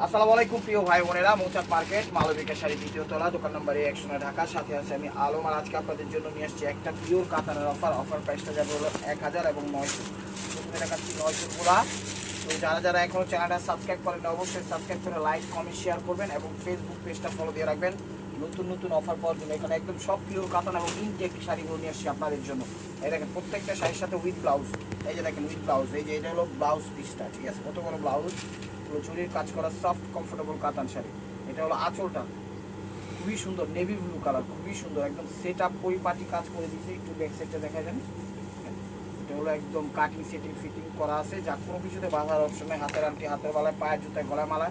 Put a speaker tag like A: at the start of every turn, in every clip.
A: আসসালামু আলাইকুম প্রিয় ভাই বোনেরা, মৌচাক মার্কেট মালবিকা শাড়ি দ্বিতীয় তলা, দোকান নম্বর 109 ঢাকা। সাথে আছে আমি আলম। আর আজকে আপনাদের জন্য নিয়ে আসছি একটা পিওর কাতানের অফার প্রাইসটা যাবে হলো 1000 এবং 900। প্রথমে দেখাচ্ছি 900 গুলা। তো যারা যারা এখনো চ্যানেলটা সাবস্ক্রাইব করেন অবশ্যই সাবস্ক্রাইব করে লাইক কমেন্ট শেয়ার করবেন এবং ফেসবুক পেজটা ফলো দিয়ে রাখবেন নতুন নতুন অফার পাওয়ার জন্য। এখানে একদম সব পিওর কাতান এবং ইনটেক শাড়িগুলো নিয়ে আসছি আপনাদের জন্য। এই দেখেন প্রত্যেকটা শাড়ির সাথে উইথ ব্লাউজ। এই যে দেখেন উইথ ব্লাউজ, এই যে এটা হলো ব্লাউজ পিসটা, ঠিক আছে, কত বড় ব্লাউজ, চুরির কাজ করা সফট কমফোর্টেবল কাতান শাড়ি। এটা হলো আঁচলটা, খুবই সুন্দর নেভি ব্লু কালার, খুবই সুন্দর, একদম সেট আপ পরিপাটি কাজ করে দিয়েছে। একটু ব্যাক সাইডটা দেখা যান, এটা হলো একদম কাটিং সেটিং ফিটিং করা আছে, যা কোনো কিছুতে বাঁধার অপশন নেই। হাতের আংটি, হাতের বালায়, পায়ের জুতায়, গলায় মালা,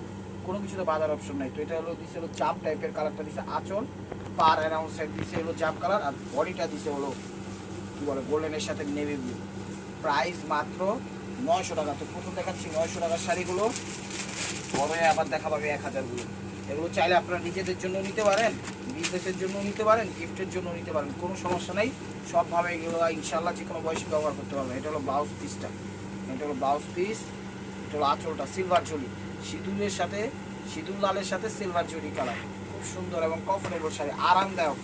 A: কোনো কিছুতে বাঁধার অপশন নেই। তো এটা হলো দিছে হলো জাম টাইপের কালারটা দিছে আঁচল, পার অ্যারাউন্ড সাইড দিছে হলো জাম কালার, আর বডিটা দিছে হলো কী বলে গোল্ডেনের সাথে নেভি ব্লু। প্রাইস মাত্র 900 টাকা। তো প্রথম দেখাচ্ছি 900 টাকার শাড়িগুলো, পরে আবার দেখা পাবে 1000 গুলো। এগুলো চাইলে আপনারা নিজেদের জন্য নিতে পারেন, বিজনেসের জন্য নিতে পারেন, গিফটের জন্য নিতে পারেন, কোনো সমস্যা নেই। সবভাবে এগুলো ইনশাল্লাহ যে কোনো বয়সে ব্যবহার করতে পারবেন। এটা হলো ব্লাউজ পিসটা, এটা হলো ব্লাউজ পিস, এটা হলো আঁচলটা সিলভার জরি, সিঁদুরের সাথে সিঁদুর লালের সাথে সিলভার জরি কালার, খুব সুন্দর এবং কমফোর্টেবল শাড়ি, আরামদায়ক,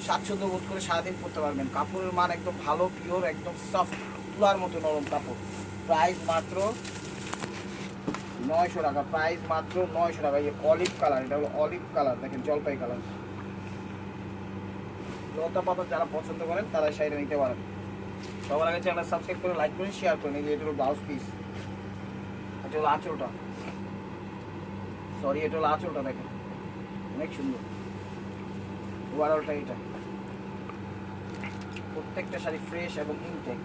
A: স্বাচ্ছন্দ্য বোধ করে সারাদিন পরতে পারবেন। কাপড়ের মান একদম ভালো, পিওর, একদম সফট, তুলার মতো নরম কাপড়। প্রাইস মাত্র 900 টাকা, প্রাইস মাত্র 900 টাকা। এই অলিভ কালার, এটা হলো অলিভ কালার, দেখেন জলপাই কালার। লতা পাতা যারা পছন্দ করেন তারা শাড়িটা নিতে পারেন। সবার আগে চ্যানেল সাবস্ক্রাইব করে লাইক করে শেয়ার করেন। এই যে এটা হলো ব্লাউজ পিস, এটা হলো আঁচলটা, সরি এটা হলো আঁচলটা, দেখেন অনেক সুন্দর। ওভারঅলটা এটা, প্রত্যেকটা শাড়ি ফ্রেশ এবং ইনটেক।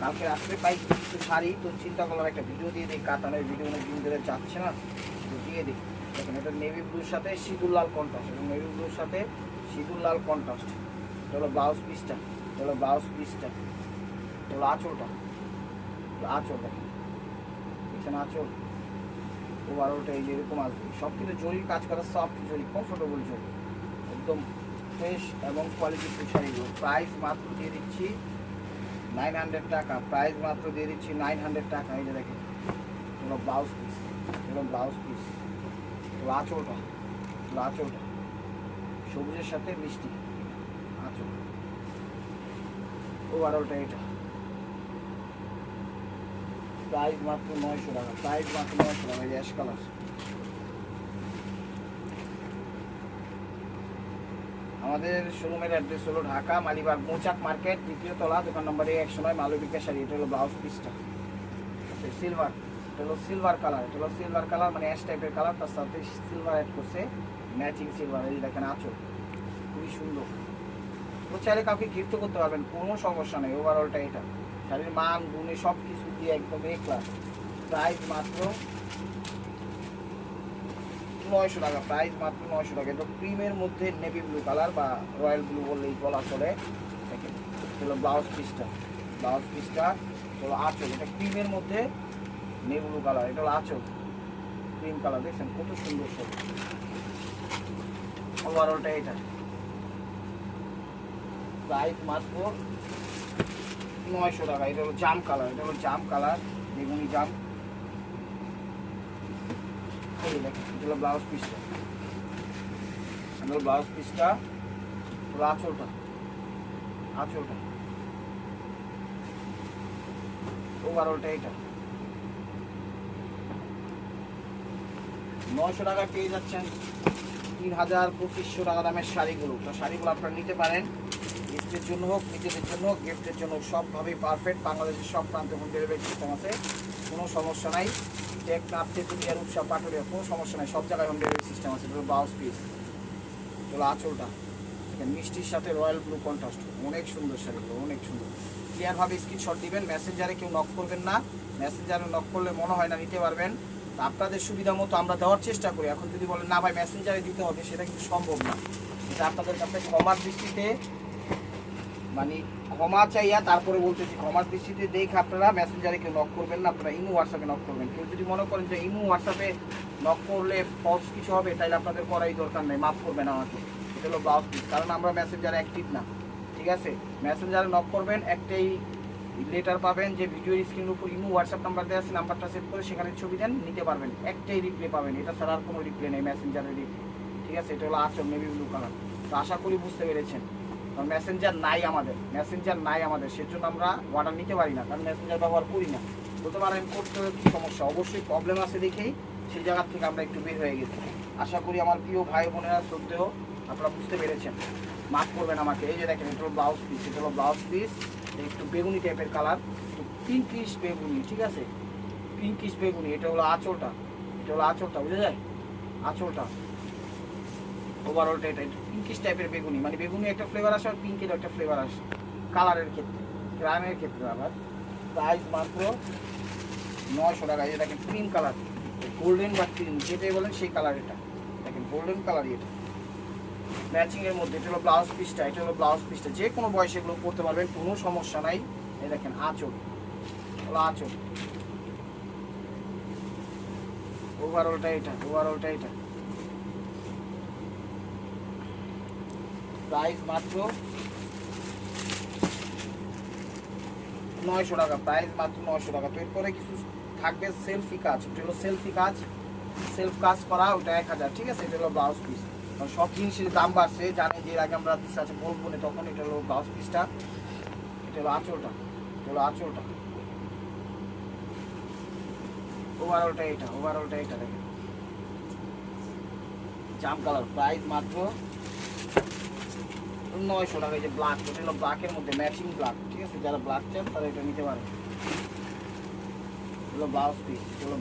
A: কালকে রাত্রে পাই কিছু শাড়ি, তো চিন্তা করলাম একটা ভিডিও দিয়ে দিই, কাতানের ভিডিও অনেক দিন ধরে যাচ্ছে না, তো দিয়ে দিই। দেখেন এটা নেভি ব্লুর সাথে সিঁদুর লাল কন্ট্রাস্ট, এবং নেভি ব্লুর সাথে সিঁদুর লাল কন্ট্রাস্ট। এটা হলো ব্লাউজ পিসটা, এটা হলো ব্লাউজ পিসটা, এটা হলো আঁচলটা, আঁচল দেখেন, দেখছেন আঁচল। ওভারঅলটা এই যে এরকম আসবে, সব কিছু জরির কাজ করা, সফট জরি, কমফোর্টেবল জরি, একদম ফ্রেশ এবং কোয়ালিটিফুল শাড়িগুলো। প্রাইস মাত্র দিয়ে দিচ্ছি 900 টাকা, প্রাইস মাত্র দিয়ে দিচ্ছি 900 টাকা। এই যে দেখেন এগুলো ব্লাউজ পিস, এগুলো ব্লাউজ পিস, এগুলো আঁচলটা, এগুলো আঁচলটা সবুজের সাথে মিষ্টি আঁচল। ওভারঅলটা এটা, প্রাইস মাত্র 900 টাকা, প্রাইস মাত্র 900 টাকা। এই অ্যাশ কালার, আমাদের শোরুমের অ্যাড্রেস হলো ঢাকা মালিবাগ মৌচাক মার্কেট দ্বিতীয় তলা, দোকান নম্বর 109, মালবিকা শাড়ি। এটা হলো ব্লাউজ পিসটা সিলভার, এটা হলো সিলভার কালার, এটা হলো সিলভার কালার মানে অ্যাশ টাইপের কালার, তার সাথে সিলভার অ্যাড করছে, ম্যাচিং সিলভার। এই দেখেন আঁচল, খুবই সুন্দর। তো চাইলে কাউকে গিফট করতে পারবেন, কোনো সমস্যা নেই। ওভারঅলটা এটা, শাড়ির মান গুণে সব কিছু দিয়ে একদম এ ক্লাস। প্রাইস মাত্র 900 টাকা, প্রাইস মাত্র 900 টাকা। এটা ক্রিমের মধ্যে নেভি ব্লু কালার বা রয়্যাল ব্লু বললেই বলা চলে। দেখেন হলো ব্লাউজ পিসটা, ব্লাউজ পিসটা হলো আঁচল, এটা ক্রিমের মধ্যে নেভি ব্লু কালার, এটা হলো আঁচল ক্রিম কালার, দেখছেন কত সুন্দর সব। ওভারঅলটা এটা, প্রাইস মাত্র 900 টাকা। এটা হলো জাম কালার, এটা হলো জাম কালার, বেগুনি জাম। এই দেখেন এটা হলো ব্লাউজ পিসটা, এটা হলো ব্লাউজ পিসটা, হলো আঁচলটা, আঁচলটা। ওভারঅলটা এটা 900 টাকা পেয়ে যাচ্ছেন 3200 টাকা দামের শাড়িগুলো। তো শাড়িগুলো আপনারা নিতে পারেন, গিফটের জন্য হোক, নিজেদের জন্য হোক, গিফটের জন্য সবভাবেই পারফেক্ট। বাংলাদেশের সব প্রান্তে হোম ডেলিভারি সিস্টেম আছে, কোনো সমস্যা নাই। টেকনাফ, তেঁতুলিয়া, রূপসা, পাটুরিয়া, কোনো সমস্যা নাই, সব জায়গায় হোম ডেলিভারি সিস্টেম আছে। এটা ব্লাউজ পিস, এগুলো আঁচলটা, মিষ্টির সাথে রয়্যাল ব্লু কন্ট্রাস্ট, অনেক সুন্দর শাড়িগুলো, অনেক সুন্দর। ক্লিয়ারভাবে স্ক্রিনশট দিবেন, মেসেঞ্জারে কেউ নক করবেন না, মেসেঞ্জারে নক করলে মনে হয় না নিতে পারবেন। আপনাদের সুবিধা মতো আমরা দেওয়ার চেষ্টা করি। এখন যদি বলেন না ভাই মেসেঞ্জারে দিতে হবে, সেটা কিন্তু সম্ভব না। এটা আপনাদের কাছে ক্ষমার দৃষ্টিতে, মানে ক্ষমা চাইয়া তারপরে বলতেছি, ক্ষমার দৃষ্টিতে দেখে আপনারা মেসেঞ্জারে কেউ নক করবেন না, আপনারা ইমো হোয়াটসঅ্যাপে নক করবেন। কেউ যদি মনে করেন যে ইমো হোয়াটসঅ্যাপে নক করলে ফলস কিছু হবে, তাহলে আপনাদের করাই দরকার নেই, মাফ করবেন আমাকে। এটা হলো ব্লাউজ পিস, কারণ আমরা মেসেঞ্জারে অ্যাক্টিভ না, ঠিক আছে। মেসেঞ্জারে নক করবেন, একটাই লেটার পাবেন, যে ভিডিওর স্ক্রিনের উপর ইমো হোয়াটসঅ্যাপ নাম্বার দেওয়া আছে, নাম্বারটা সেভ করে সেখানে ছবি দেন, নিতে পারবেন। একটাই রিপ্লে পাবেন, এটা ছাড়া আর কোনো রিপ্লে নেই মেসেঞ্জারের রিপ্লে। ঠিক আছে, এটা হলো আঁচল নেভি ব্লু কালার। তো আশা করি বুঝতে পেরেছেন, কারণ মেসেঞ্জার নাই আমাদের, সেজন্য আমরা অর্ডার নিতে পারি না, কারণ মেসেঞ্জার ব্যবহার করি না। বলতে পারেন করতে হবে কী সমস্যা, অবশ্যই প্রবলেম আছে দেখেই সেই জায়গার থেকে আমরা একটু বের হয়ে গেছি। আশা করি আমার প্রিয় ভাই বোনেরা শ্রদ্ধেয় আপনারা বুঝতে পেরেছেন, মাফ করবেন আমাকে। এই যে দেখেন, এটা হলো ব্লাউজ পিস, একটু বেগুনি টাইপের কালার, একটু পিঙ্কিশ বেগুনি। ঠিক আছে, পিঙ্কিশ বেগুনি। এটা হলো আঁচলটা, বুঝে যায় আঁচলটা। ওভারঅলটা এটা পিঙ্কিশ টাইপের বেগুনি, মানে বেগুনি একটা ফ্লেভার আসে আর পিঙ্কের একটা ফ্লেভার আসে কালারের ক্ষেত্রে, গ্রামের ক্ষেত্রে। আবার প্রাইস মাত্র 900 টাকা। এই দেখেন ক্রিম কালার, গোল্ডেন বা ক্রিম যেটাই বলেন সেই কালার। এটা দেখেন গোল্ডেন কালারই, এটা ম্যাচিংয়ের মধ্যে। এটা হলো ব্লাউজ পিসটা, যে কোনো বয়সে এগুলো পরতে পারবেন, কোনো সমস্যা নাই। এই দেখেন আঁচল, ওভারঅলটা এটা। প্রাইস মাত্র 900 টাকা, তো এরপরে কিছু থাকবে সেলফি কাজ। এটা হলো সেলফ কাজ করা, ওটা 1000। ঠিক আছে, এটা হলো ব্লাউজ পিস। সব জিনিসের দাম বাড়ছে জানেন, যে আগে আমরা আছে বলবো না তখন। এটা হলো ব্লাউজ পিসটা, এটা হলো আঁচলটা, ওভারঅলটা এটা দেখেন জাম কালার। প্রাইস মাত্র 900 টাকা। এই যে ব্ল্যাক, এটা হলো ব্ল্যাকের মধ্যে ম্যাচিং ব্ল্যাক। ঠিক আছে, যারা ব্ল্যাক চান তারা এটা নিতে পারে। হলো ব্লাউজ পিস, হলো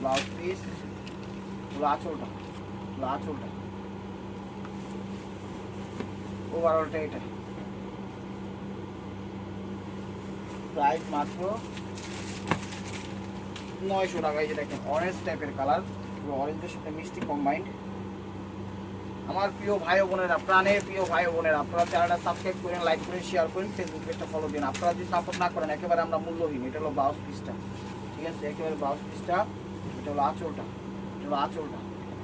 A: আঁচলটা, ওভারঅলটা এটা। প্রাইস মাত্র 900 টাকা। এই যে দেখেন অরেঞ্জ টাইপের কালার, অরেঞ্জের সাথে মিষ্টি কম্বাইন্ড। আমার প্রিয় ভাই বোনেরা, প্রাণের প্রিয় ভাই বোনেরা, আপনারা চ্যানেলটা সাবস্ক্রাইব করেন, লাইক করেন, শেয়ার করেন, ফেসবুক পেজটা ফলো দিন। আপনারা যদি সাপোর্ট না করেন একেবারে আমরা মূল্যহীন। এটা হলো ব্লাউজ পিসটা। ঠিক আছে, একেবারে ব্লাউজ পিসটা। এটা হলো আঁচলটা,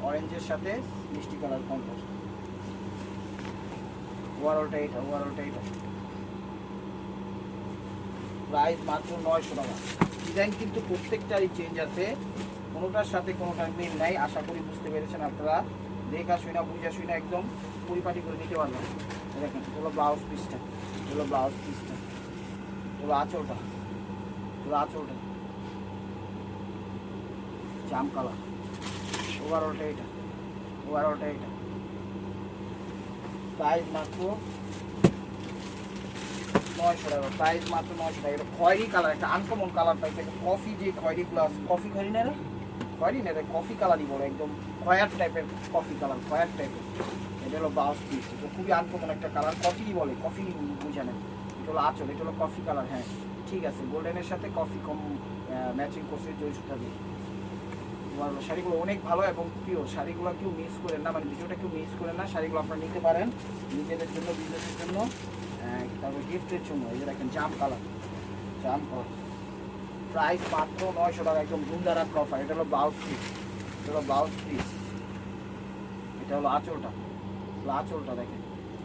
A: অরেঞ্জের সাথে মিষ্টি কালার কন্ট্রাস্ট। ওভারঅলটা এটা। প্রাইস মাত্র 900 টাকা। ডিজাইন কিন্তু প্রত্যেকটারই চেঞ্জ আছে, কোনোটার সাথে কোনোটার মিল নাই। আশা করি বুঝতে পেরেছেন আপনারা, দেখা বুঝা শুনে একদম পরিপাটি করে নিতে পারবেন। দেখেন, এটা হলো ব্লাউজ পিসটা, হলো আঁচলটা, জাম কালার। ওভারঅলটা এটা। প্রাইস মাত্র 900 টাকা। এটা খয়েরি কালার, একটা আনকমন কালার পাইছে। কফি যে খয়েরিগুলো আছে, কফি কফি কালারই বলে, একদম খয়ার টাইপের কফি কালার, এটা হলো ব্লাউজ পিস। এটা খুবই আনকমন একটা কালার, কফি বলে, কফি বুঝে নেন। এটা হলো আঁচল, এটা হলো কফি কালার। হ্যাঁ ঠিক আছে, গোল্ডেনের সাথে কফি কম ম্যাচিং করছে জয় সুতা দিয়ে। শাড়িগুলো অনেক ভালো এবং প্রিয়, শাড়িগুলো কেউ মিস করেন না, মানে ভিডিওটা কেউ মিস করেন না। শাড়িগুলো আপনারা নিতে পারেন নিজেদের জন্য, বিজনেসের জন্য, তারপর গিফটের জন্য। এই যে দেখেন জাম কালার। প্রাইস মাত্র 900 টাকা, একদম ধুমধারাক অফার। এটা হলো ব্লাউজ পিস, এটা হলো আঁচলটা দেখেন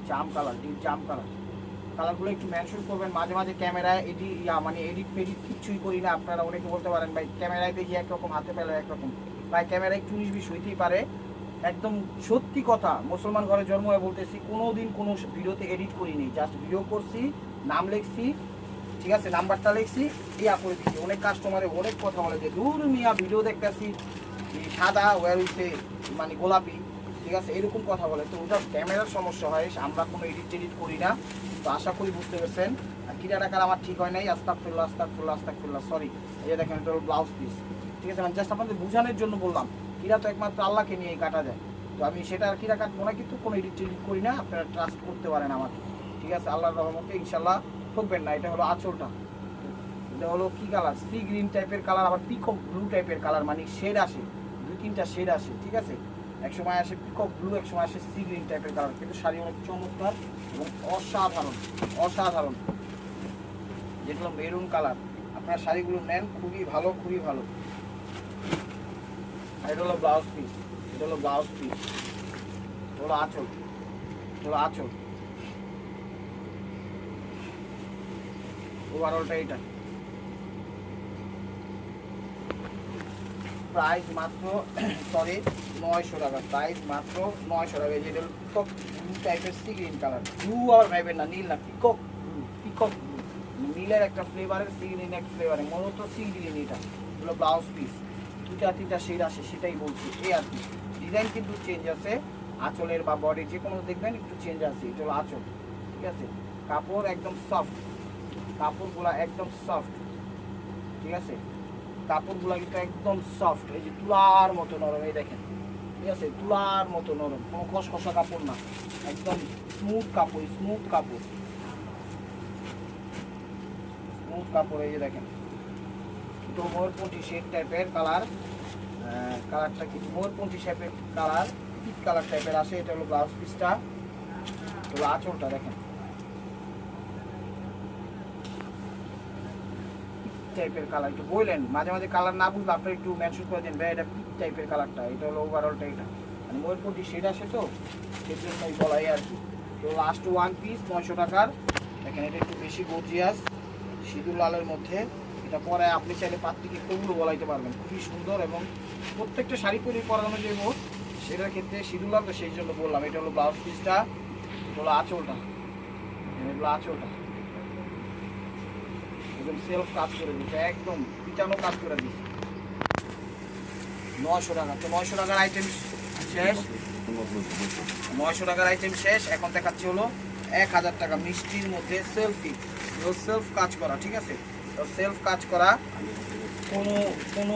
A: জাম কালার, ডিপ জাম কালার। কালারগুলো একটু মেনশন করবেন মাঝে মাঝে। ক্যামেরায় এডিট কিচ্ছুই করি না। আপনারা অনেকে বলতে পারেন ভাই ক্যামেরায় দেখি একরকম, হাতে পেলে একরকম। ভাই ক্যামেরায় একটু 19-20 হইতেই পারে, একদম সত্যি কথা। মুসলমান ঘরে জন্ম হয়ে বলতেছি, কোনোদিন কোনো ভিডিওতে এডিট করিনি, জাস্ট ভিডিও করছি, নাম লিখছি, ঠিক আছে, নাম্বারটা লিখছি, করে দিচ্ছি। অনেক কাস্টমারে অনেক কথা বলে যে দূর মিয়া ভিডিও দেখতেছি সাদা ওয়ার হইছে, মানে গোলাপি, ঠিক আছে, এরকম কথা বলে। তো ওটা ক্যামেরার সমস্যা হয়, আমরা কোনো এডিট করি না। তো আশা করি বুঝতে পেরেছেন। আর কিরা টাকার আমার ঠিক হয় নাই, আস্তাগফিরুল্লাহ, সরি। এই যে দেখেন, এটা হলো ব্লাউজ পিস। ঠিক আছে, মানে জাস্ট আপনাদের বোঝানোর জন্য বললাম, কিরা তো একমাত্র আল্লাহকে নিয়েই কাটা যায়। তো আমি সেটা আর কিরা কাটবো না, কিন্তু কোনো এডিট করি না, আপনারা ট্রাস্ট করতে পারেন আমাকে। ঠিক আছে, আল্লাহর রহমতে ইনশাল্লাহ ঠকবেন না। এটা হলো আঁচলটা, এটা হলো কি কালার, সি গ্রিন টাইপের কালার, আবার পিকক ব্লু টাইপের কালার, মানে শেড আসে, 2-3টা শেড আসে। ঠিক আছে, এক সময় আসে পিকক ব্লু, এক সময় আসে সি গ্রিন টাইপের কালার। কিন্তু শাড়ি অনেক চমৎকার এবং অসাধারণ। যেগুলো মেরুন কালার, আপনার শাড়িগুলো নেন, খুবই ভালো। আর এটা হলো ব্লাউজ পিস, হলো আঁচল, ওভারঅলটা এটা। প্রাইস মাত্র সরি 900 টাকা, প্রাইস মাত্র 900 টাকা। যেটা পিকক ব্লু টাইপের সি গ্রিন কালার, ব্লু আর ভাইবেন না, নীল না, পিকক ব্লু, পিকক ব্লু, নীলের একটা ফ্লেভারের, সি গ্রিন একটা ফ্লেভারের, মূলত সি গ্রিন এটা হলো ব্লাউজ পিস। দুটা তিনটা শেড আসে সেটাই বলছি, এই আর কি। ডিজাইন কিন্তু চেঞ্জ আছে, আঁচলের বা বডি যে কোনো দেখবেন একটু চেঞ্জ আছে। এটা হলো আঁচল, ঠিক আছে। কাপড় একদম সফট, কাপড়গুলো একদম সফট, ঠিক আছে। কাপড়গুলো কিন্তু একদম সফট, এই যে তুলার মতো নরম, এই দেখেন, ঠিক আছে, তুলার মতো নরম, কোনো খসখসা কাপড় না, একদম স্মুথ কাপড়, স্মুথ কাপড়, স্মুথ কাপড়। এই যে দেখেন, তো ময়ূরপন্থী শেড টাইপের কালার, কালারটা কি ময়ূরপন্থী শেপের কালার, পিচ কালার টাইপের আসে। এটা হলো ব্লাউজ পিসটা, হলো আঁচলটা দেখেন টাইপের কালার। একটু বললেন মাঝে মাঝে কালার না বুঝলে আপনি একটু মেনশন করে দেন ভাই এটা পিচ টাইপের কালারটা। এটা হলো ওভারঅলটা, এটা মানে ময়ূরপন্থী শেড আসে তো সেই জন্যই বলাই আর কি। তো লাস্ট ওয়ান পিস 900 টাকার। দেখেন এটা একটু বেশি গর্জিয়াস, সিঁদুর লালের মধ্যে। এটা পরে আপনি চাইলে পাত্রীকে কবুলও বলাইতে পারবেন, খুবই সুন্দর। এবং প্রত্যেকটা শাড়ি পরে পরানো যাবো সেটার ক্ষেত্রে সিঁদুর লাল, তো সেই জন্য বললাম। এটা হলো ব্লাউজ পিসটা, এটা হলো আঁচলটা, এগুলো আঁচলটা একদম সেলফ কাজ করে দিচ্ছে, একদম পিটানো কাজ করে দিচ্ছে। 900 টাকা। তো 900 টাকার আইটেম শেষ, 900 টাকার আইটেম শেষ। এখন দেখাচ্ছি হলো 1000 টাকা মিষ্টির মধ্যে সেলফি, সেলফ কাজ করা, ঠিক আছে। তো সেলফ কাজ করা, কোনো কোনো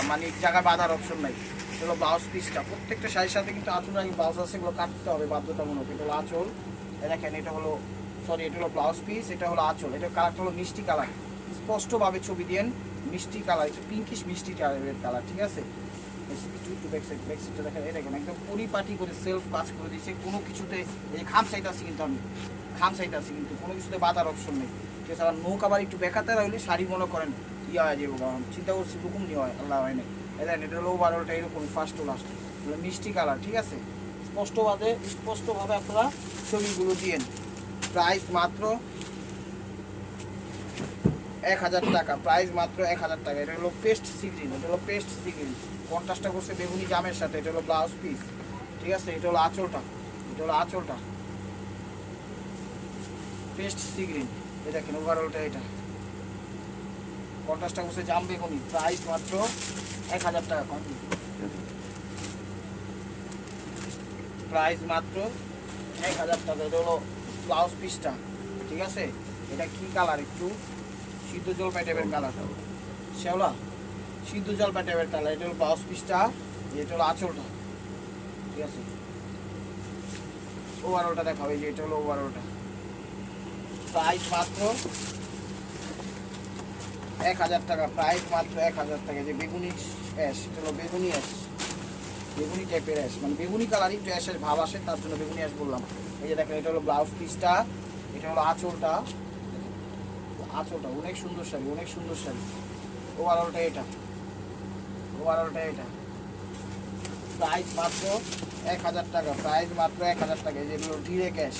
A: মানে জায়গায় বাঁধার অপশন নাই। এগুলো ব্লাউজ পিসটা, প্রত্যেকটা শাড়ির সাথে কিন্তু আঁচল আগে ব্লাউজ আছে, এগুলো কাটতে হবে বাধ্যতামূলক। এটা হলো আঁচল, দেখেন এটা হলো সরি এটা হলো ব্লাউজ পিস, এটা হলো আঁচল। এটা কালারটা হলো মিষ্টি কালার, স্পষ্টভাবে ছবি দিয়েন, মিষ্টি কালার, একটু পিঙ্কিশ মিষ্টি টাইপের কালার, ঠিক আছে। দেখেন এই দেখেন একদম পরিপাটি করে সেলফ কাজ করে দিচ্ছে, কোনো কিছুতে এই খাম সাইড আছে কিন্তু, আমি খাম সাইড আছে কিন্তু কোনো কিছুতে বাঁধার অপশন নেই, ঠিক আছে। আবার নৌকা আবার একটু বেকাতে হইলে শাড়ি মনে করেন হয়ে যাবো, কারণ চিন্তা করছি রকম নিয়ে হয় আল্লাহ হয় না। এটা হলো ওভারঅলটা এরকম ফার্স্ট টু লাস্ট মিষ্টি কালার, ঠিক আছে। স্পষ্টভাবে আপনারা ছবিগুলো দিয়েন। প্রাইস মাত্র 1000 টাকা, প্রাইস মাত্র 1000 টাকা। এটা হলো পেস্ট সিগ্রিন, এটা হলো পেস্ট সিগ্রিন, কন্ট্রাস্টটা করছে বেগুনি জামের সাথে। এটা হলো ব্লাউজ পিস, ঠিক আছে। এটা হলো আঁচলটা, এটা হলো আঁচলটা, পেস্ট সিগ্রিন। এই দেখেন ওভারঅলটা, এটা কন্ট্রাস্টটা করছে জাম বেগুনি। প্রাইস মাত্র 1000 টাকা, প্রাইস মাত্র 1000 টাকা। এটা হলো ব্লাউজ পিসটা, ঠিক আছে। এটা কি কালার, একটু সিদ্ধ জলপাই টাইপের কালার, শ্যাওলা সিদ্ধ জলপাই টাইপের কালার। এটা হলো ব্লাউজ পিসটা, এটা হলো আঁচলটা, ঠিক আছে। ওভারঅলটা দেখাবো, এই যে এটা হলো ওভারঅলটা। প্রাইস মাত্র 1000 টাকা, প্রাইস মাত্র 1000 টাকা। যে বেগুনি অ্যাশ, এটা হলো বেগুনি অ্যাশ, বেগুনি টাইপের অ্যাশ, মানে বেগুনি কালারই একটু অ্যাশের ভাব আসে, তার জন্য বেগুনি অ্যাশ বললাম। এই যে দেখেন এটা হলো ব্লাউজ পিসটা, এটা হলো আঁচলটা, আঁচলটা অনেক সুন্দর শাড়ি, অনেক সুন্দর শাড়ি। ওভারঅলটা এটা, ওভারঅলটা এটা। প্রাইস মাত্র 1000 টাকা, প্রাইস মাত্র 1000 টাকা। যেগুলো ডিরেক্ট ক্যাশ,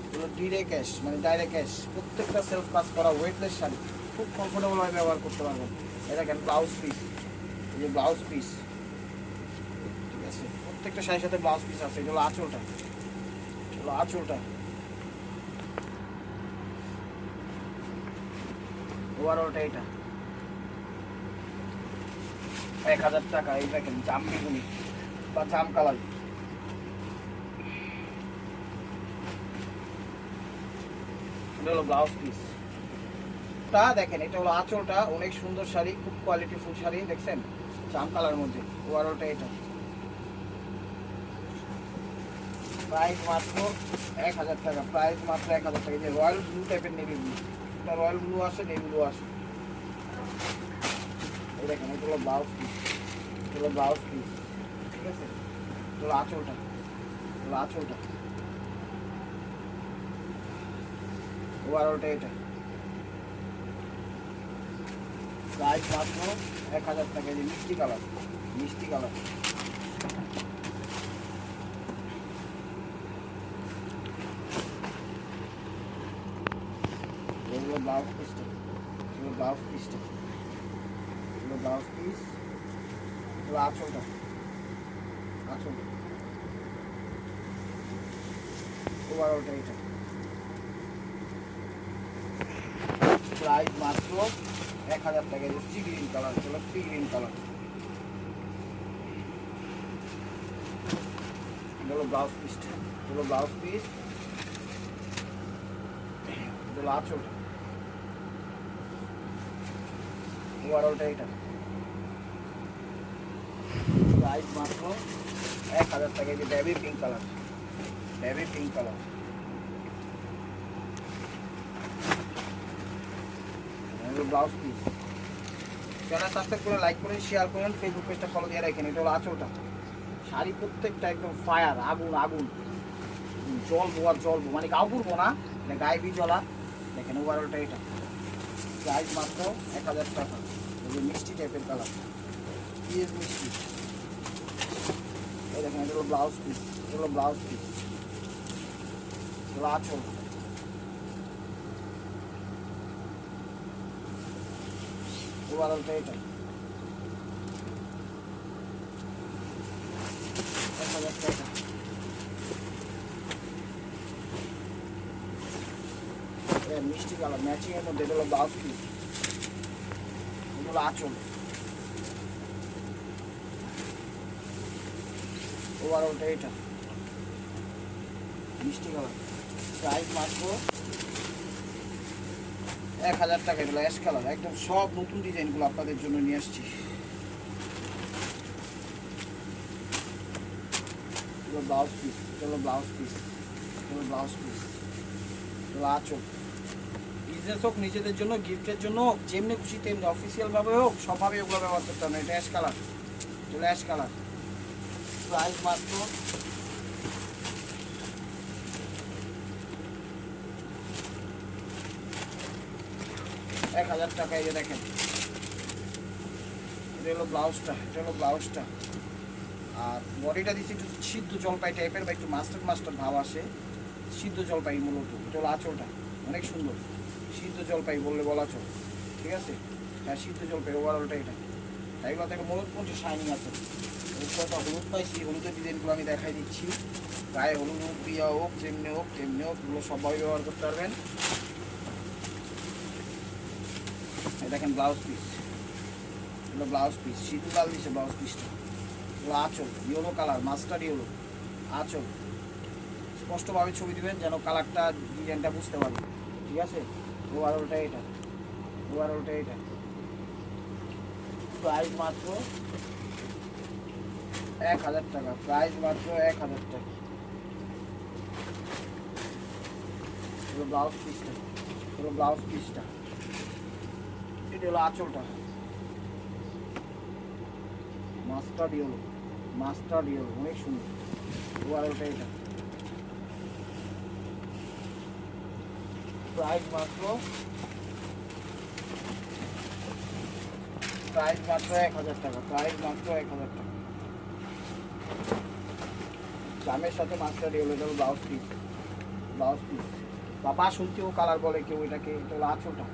A: এগুলো ডিরেক্ট ক্যাশ মানে ডাইরেক্ট ক্যাশ, প্রত্যেকটা সেলফ কাজ করা ওয়েটলেস শাড়ি, খুব কমফোর্টেবলভাবে ব্যবহার করতে পারবেন। এটা দেখেন ব্লাউজ পিস, এই যে ব্লাউজ পিস, ঠিক আছে। প্রত্যেকটা শাড়ির সাথে ব্লাউজ পিস আছে। এগুলো আঁচলটা, এগুলো আঁচলটা, ওভারঅলটা এটা। 1000 টাকা। এই দেখেন জাম বেগুনি বা জাম কালার, এটা হলো ব্লাউজ পিস। তা দেখেন এটা হলো আঁচলটা, অনেক সুন্দর শাড়ি, খুব কোয়ালিটিফুল শাড়ি, দেখছেন জাম কালার মধ্যে। ওভারঅলটা এটা। প্রাইস মাত্র 1000 টাকা, প্রাইস মাত্র 1000 টাকা। যে রয়্যাল ব্লু টাইপের নেভি ব্লু, এটা রয়্যাল ব্লু আসে, নেভি ব্লু আসে। এই দেখেন এটা হলো ব্লাউজ পিস, এটা হলো ব্লাউজ পিস, ঠিক আছে। এটা হলো আঁচলটা, এটা হলো আঁচলটা, ওভারঅলটা এটা। প্রাইস মাত্র 1000 টাকা। যে মিষ্টি কালার, মিষ্টি কালার, এগুলো ব্লাউজ পিসটা, এগুলো ব্লাউজ পিসটা, এগুলো ব্লাউজ পিস, আঁচলটা ওভারঅলটা এটা প্রাইস মাত্র 1000 টাকা। সি গ্রিন কালার, চলো সি গ্রিন কালার, হলো ব্লাউজ পিসটা, হলো ব্লাউজ পিস, হলো আঁচলটা, ওভারঅলটা এটা প্রাইস মাত্র 1000 টাকা। এই যে baby pink colour, baby pink colour, blouse piece. Channel subscribe করে লাইক করেন, শেয়ার করেন, ফেসবুক পেজটা ফলো দিয়ে রাখেন। এটা হলো আঁচলটা। শাড়ি প্রত্যেকটা একদম ফায়ার, আগুন আগুন, জ্বলবো আর জ্বলবো, মানে গাও পুরবো না, গায়ে বি জ্বলা। দেখেন ওভারঅলটা এটা প্রাইস মাত্র 1000 টাকা। মিষ্টি টাইপের কালার, পিস মিষ্টি। এই দেখেন এটা হলো ব্লাউজ পিস, এটা হলো ব্লাউজ পিস, আঁচল, ওভারঅলটা এটা 1000 টাকা। মিষ্টি কালার ম্যাচিং এর মধ্যে, এটা হলো ব্লাউজ পিস, এটা হলো আঁচল, ওভারঅলটা এটা মিষ্টি কালার। প্রাইস মাত্র 1000 টাকা। এগুলো অ্যাশ কালার, একদম সব নতুন ডিজাইনগুলো আপনাদের জন্য নিয়ে আসছি। এগুলো ব্লাউজ পিস, এগুলো ব্লাউজ পিস, এগুলো ব্লাউজ পিস, এগুলো আঁচল। বিজনেস হোক, নিজেদের জন্য, গিফটের জন্য হোক, যেমনি খুশি তেমনি, অফিসিয়ালভাবে হোক, সবভাবে এগুলো ব্যবহার করতে হবে। এটা অ্যাশ কালার, এগুলো অ্যাশ কালার। প্রাইস মাত্র 1000 টাকা। এই যে দেখেন এটা হলো ব্লাউজটা, এটা হলো ব্লাউজটা। আর বডিটা দিচ্ছি একটু সিদ্ধ জলপাই টাইপের, বা একটু মাস্টার মাস্টার ভাব আসে, সিদ্ধ জলপাই মূলত। এটা হলো আঁচলটা, অনেক সুন্দর, সিদ্ধ জলপাই বললে বলা চল, ঠিক আছে। হ্যাঁ সিদ্ধ জলপাই, ওভারঅলটা এটা। এগুলো থেকে ময়ূরপঞ্চী শাইনিং আছে। কত হলুদ পাইছি, হলুদের ডিজাইনগুলো আমি দেখাই দিচ্ছি। গায়ে হলুদ হোক, বিয়া হোক, যেমনি হোক তেমনি হোক, এগুলো সবাই ব্যবহার করতে পারবেন। দেখেন ব্লাউজ পিস, এগুলো ব্লাউজ পিস, সিঁদুর লাল দিচ্ছে ব্লাউজ পিসটা। এগুলো আঁচল, ইয়েলো কালার, মাস্টার্ড ইয়েলো, আঁচল। স্পষ্টভাবে ছবি দিবেন যেন কালারটা, ডিজাইনটা বুঝতে পারবেন, ঠিক আছে। ওভারঅলটা এটা, ওভারঅলটা এটা। প্রাইস মাত্র 1000 টাকা, প্রাইস মাত্র 1000 টাকা। এগুলো ব্লাউজ পিসটা, এগুলো ব্লাউজ পিসটা, এটা হলো আঁচলটা, মাস্টার্ড ইয়েলো, মাস্টার্ড ইয়েলো, অনেক সুন্দর। ওভারঅলটা এটা প্রাইস মাত্র 1000 টাকা, প্রাইস মাত্র 1000 টাকা। জামের সাথে মাস্টার্ড ইয়েলো, এটা হলো ব্লাউজ পিস, ব্লাউজ পিস বা বাসন্তীও কালার বলে কেউ এটাকে। এটা হলো আঁচলটা,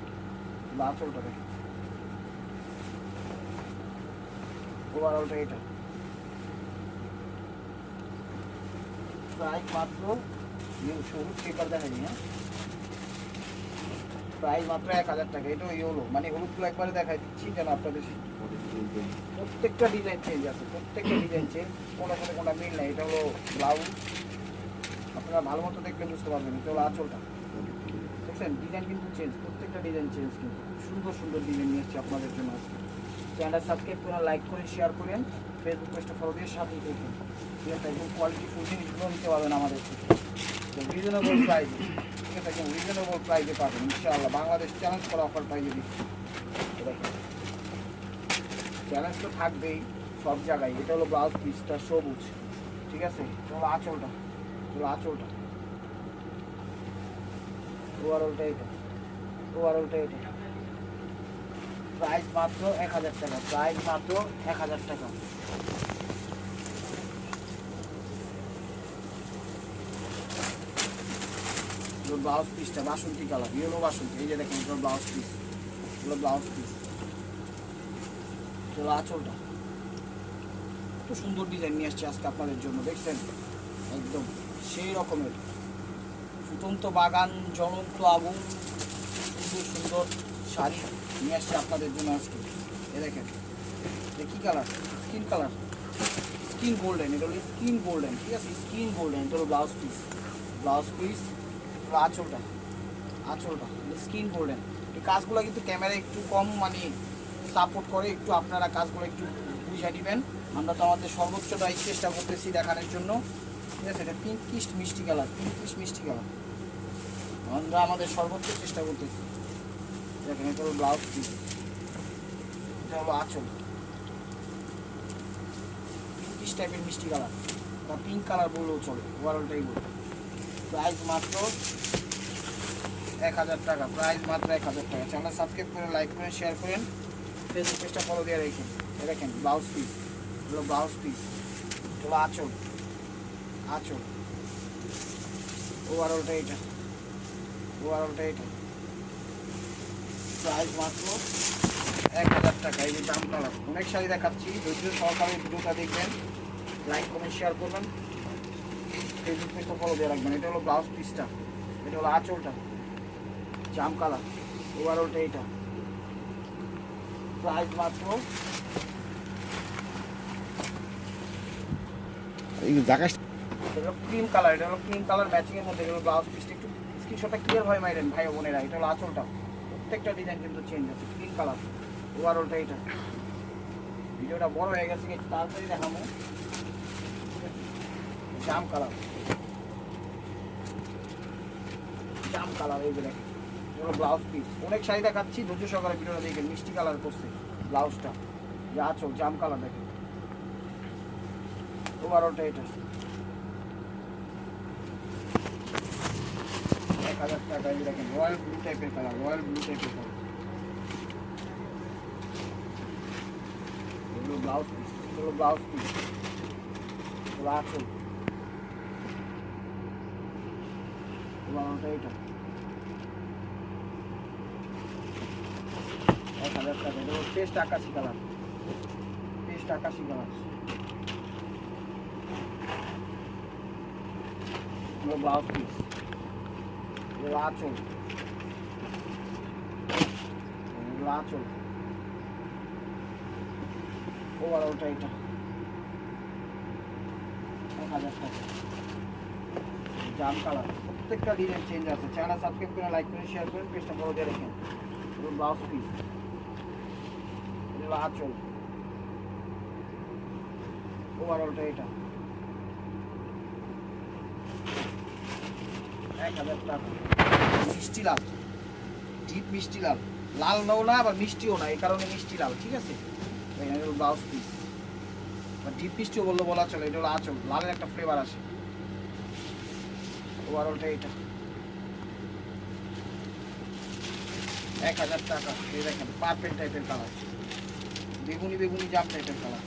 A: আঁচলটা দেখে। ওভারঅলটা এটা প্রাইস মাত্র, সবুজ পেপার দেখায়নি, হ্যাঁ, প্রাইস মাত্র 1000 টাকা। এটা ইয়েলো, মানে হলুদগুলো একবারে দেখাই দিচ্ছি যেন আপনাদের প্রত্যেকটা ডিজাইন চেঞ্জ আছে, প্রত্যেকটা ডিজাইন চেঞ্জ, কোনো সাথে কোনো মিল নাই। এটা হলো ব্লাউজ, আপনারা ভালো মতো দেখলে বুঝতে পারবেন। এটা হলো আঁচলটা, দেখছেন ডিজাইন কিন্তু চেঞ্জ, প্রত্যেকটা ডিজাইন চেঞ্জ, কিন্তু সুন্দর সুন্দর ডিজাইন নিয়ে এসেছি আপনাদের জন্য। চ্যানেলটা সাবস্ক্রাইব করেন, লাইক করেন, শেয়ার করেন, ফেসবুক পেজটা ফলো দিয়ে সাথে দেখুন, ঠিক আছে। একদম কোয়ালিটি ফুল জিনিসগুলো নিতে পারবেন আমাদের থেকে, রিজনেবল প্রাইসে, ঠিক আছে, একদম রিজনেবল প্রাইসে পাবেন ইনশাআল্লাহ। বাংলাদেশ চ্যালেঞ্জ করা অফার প্রাইসে দিচ্ছি। চ্যালেঞ্জ তো থাকবেই সব জায়গায়। এটা হলো ব্লাউজ পিসটা সবুজ, ঠিক আছে। এটা হলো আঁচলটা, এটা হলো আঁচলটা, ওভারঅলটা এটা, ওভারঅলটা এটা। প্রাইস মাত্র 1000 টাকা, প্রাইস মাত্র 1000 টাকা। ব্লাউজ পিসটা বাসন্তী কালার, ইয়েলো বাসন্তী, এই যে দেখেন এটা ব্লাউজ পিস, এগুলো ব্লাউজ পিস, এগুলো আঁচলটা, কত সুন্দর ডিজাইন নিয়ে আসছে আজকে আপনাদের জন্য, দেখছেন একদম সেই রকমের ফুটন্ত বাগান, জ্বলন্ত আগুন, সুন্দর সুন্দর শাড়ি নিয়ে আসছে আপনাদের জন্য আজকে। এ দেখেন কী colour, skin colour, skin golden, এটা হলো স্কিন গোল্ডেন, ঠিক আছে, স্কিন গোল্ডেন। এটা হলো ব্লাউজ পিস, ব্লাউজ পিস, আঁচলটা, আঁচলটা স্কিন গোল্ডেন। এই কাজগুলো কিন্তু ক্যামেরা একটু কম মানে সাপোর্ট করে, একটু আপনারা কাজগুলো একটু বুঝে নেবেন। আমরা তো আমাদের সর্বোচ্চটাই চেষ্টা করতেছি দেখানোর জন্য, ঠিক আছে। এটা পিঙ্কিশ মিষ্টি কালার, পিঙ্কিশ মিষ্টি কালার, আমরা আমাদের সর্বোচ্চ চেষ্টা করতেছি। দেখেন এটা হলো ব্লাউজ পিস, এটা হলো আঁচল, পিঙ্কিশ টাইপের মিষ্টি কালার বা পিঙ্ক কালার বললেও চলে, ওভারঅলটাই বলে। প্রাইস মাত্র 1000 টাকা, প্রাইস মাত্র 1000 টাকা। চ্যানেল সাবস্ক্রাইব করে লাইক করেন, শেয়ার করেন, ফেসবুক পেজটা ফলো দিয়ে রেখেন। দেখেন ব্লাউজ পিস, হলো ব্লাউজ পিস, হলো আঁচল, আঁচল, ওভারঅলটা এটা, ওভারঅলটা এটা। প্রাইস মাত্র 1000 টাকা। এই যে জাম কালার, অনেক শাড়ি দেখাচ্ছি, ধৈর্য সহকারে ভিডিওটা দেখবেন, লাইক কমেন্ট শেয়ার করবেন, ফেসবুক পেজটা ফলো দিয়ে রাখবেন। এটা হলো ব্লাউজ পিসটা, এটা হলো আঁচলটা, জাম কালার, ওভারঅলটা এটা। প্রাইস মাত্র ক্রিম কালার, এটা হলো ক্রিম কালার ম্যাচিং এর মধ্যে। এগুলো ব্লাউজ পিসটা একটু স্ক্রিনশটটা ক্লিয়ার হয় মাইরেন ভাই বোনেরা। এটা হলো আঁচলটা, প্রত্যেকটা ডিজাইন কিন্তু চেঞ্জ আছে। ক্রিম কালার, ওভারঅলটা এটা। ভিডিওটা বড় হয়ে গেছে, একটু তাড়াতাড়ি দেখাবো। জাম কালার, জাম কালার, এই যে দেখেন এগুলো ব্লাউজ পিস। অনেক শাড়ি দেখাচ্ছি, ধৈর্য সহকারে ভিডিওটা দেখেন। মিষ্টি কালার করছে ব্লাউজটা, যে আঁচল জাম কালার, দেখেন ওভারঅলটা এটা। 1000 টাকা। এই দেখেন রয়্যাল ব্লু টাইপের কালার, রয়্যাল ব্লু টাইপের কালার, এগুলো ব্লাউজ পিস, এগুলো ব্লাউজ পিস, এগুলো আঁচল, ওভারঅলটা এটা। 1000 টাকা। এটা হলো পেস্ট আকাশি কালার, পেস্ট আকাশি কালার, এগুলো ব্লাউজ পিস, এগুলো আঁচল, এগুলো আঁচল, ওভারঅলটা এটা। 1000 টাকা। জাম কালার, প্রত্যেকটা ডিজাইন চেঞ্জ আছে। চ্যানেল সাবস্ক্রাইব করে লাইক করে শেয়ার করেন, পেজটা ফলো দিয়ে রাখেন। এগুলো ব্লাউজ পিস, এগুলো আঁচল, ওভারঅলটা এটা। 1000 টাকা। মিষ্টি লাল, ডিপ মিষ্টি লাল, লাল নও না আবার মিষ্টিও না, এই কারণে মিষ্টি লাল, ঠিক আছে। ব্লাউজ পিস বা ডিপ মিষ্টিও বললো বলা চলে। এটা হলো আঁচল, লালের একটা ফ্লেভার আসে, ওভারঅলটা এটা। 1000 টাকা। এই দেখেন পার্পেল টাইপের কালার, বেগুনি বেগুনি জাম টাইপের কালার,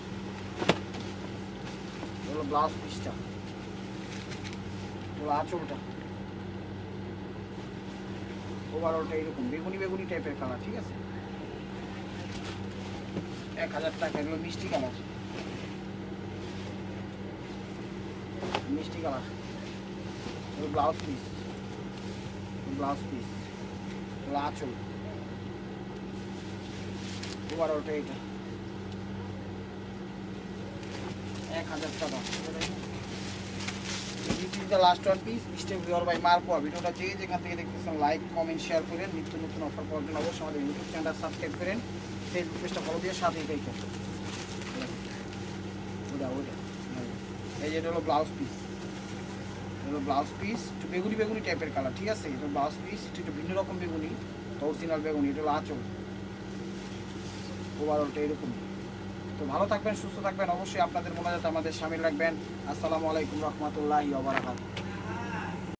A: হলো ব্লাউজ পিসটা, হলো আঁচলটা, ওভারঅলটা এরকম বেগুনি বেগুনি টাইপের কালার, ঠিক আছে। 1000 টাকা। এগুলো মিষ্টি কালার, মিষ্টি কালার, এগুলো ব্লাউজ পিস, ব্লাউজ পিস, এগুলো আঁচল, ওভারঅলটা এটা। 1000 টাকা। লাস্ট ওয়ান পিস মিস্টেক ভিওর বাই মারপোয়া। ভিডিওটা যে যেখান থেকে দেখতেছেন লাইক কমেন্ট শেয়ার করেন, নিত্য নতুন অফার পাওয়ার জন্য অবশ্যই আমাদের ইউটিউব চ্যানেলটা সাবস্ক্রাইব করেন, ফেসবুক পেজটা ফলো দিয়ে সাথেই দেখেন। এই যে এটা হলো ব্লাউজ পিস, হলো ব্লাউজ পিস, একটু বেগুনি বেগুনি টাইপের কালার, ঠিক আছে। এটা ব্লাউজ পিস একটু ভিন্ন রকম বেগুনি, অরিজিনাল বেগুনি। এটা হলো আঁচল, ওভারঅলটা এরকম। তো ভালো থাকবেন, সুস্থ থাকবেন, অবশ্যই আপনাদের মোনাজাত আমাদের সামিল রাখবেন। আসসালামু আলাইকুম রহমতুল্লাহি ওয়া বারাকাতুহু।